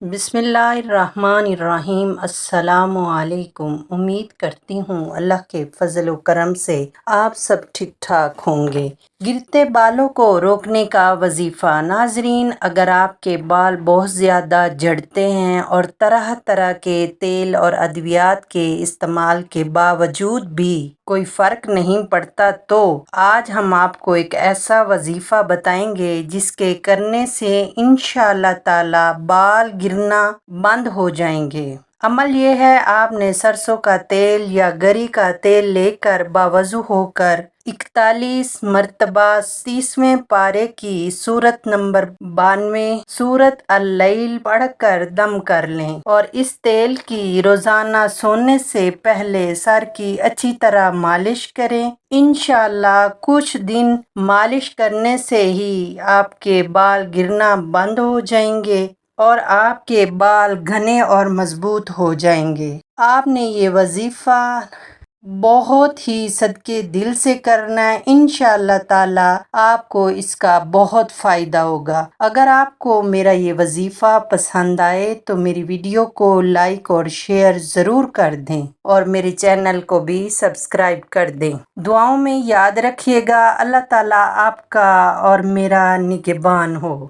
بسم اللہ الرحمن الرحیم۔ السلام علیکم۔ امید کرتی ہوں اللہ کے فضل و کرم سے آپ سب ٹھیک ٹھاک ہوں گے۔ گرتے بالوں کو روکنے کا وظیفہ۔ ناظرین، اگر آپ کے بال بہت زیادہ جھڑتے ہیں اور طرح طرح کے تیل اور ادویات کے استعمال کے باوجود بھی کوئی فرق نہیں پڑتا تو آج ہم آپ کو ایک ایسا وظیفہ بتائیں گے جس کے کرنے سے انشاءاللہ تعالی بال گرنا بند ہو جائیں گے۔ عمل یہ ہے، آپ نے سرسوں کا تیل یا گری کا تیل لے کر باوضو ہو کر 41 مرتبہ 30ویں پارے کی سورت نمبر 92 سورت اللیل پڑھ کر دم کر لیں، اور اس تیل کی روزانہ سونے سے پہلے سر کی اچھی طرح مالش کریں۔ انشاءاللہ کچھ دن مالش کرنے سے ہی آپ کے بال گرنا بند ہو جائیں گے اور آپ کے بال گھنے اور مضبوط ہو جائیں گے۔ آپ نے یہ وظیفہ بہت ہی صدقے دل سے کرنا ہے، انشاءاللہ تعالی آپ کو اس کا بہت فائدہ ہوگا۔ اگر آپ کو میرا یہ وظیفہ پسند آئے تو میری ویڈیو کو لائک اور شیئر ضرور کر دیں اور میرے چینل کو بھی سبسکرائب کر دیں۔ دعاؤں میں یاد رکھیے گا۔ اللہ تعالی آپ کا اور میرا نگہبان ہو۔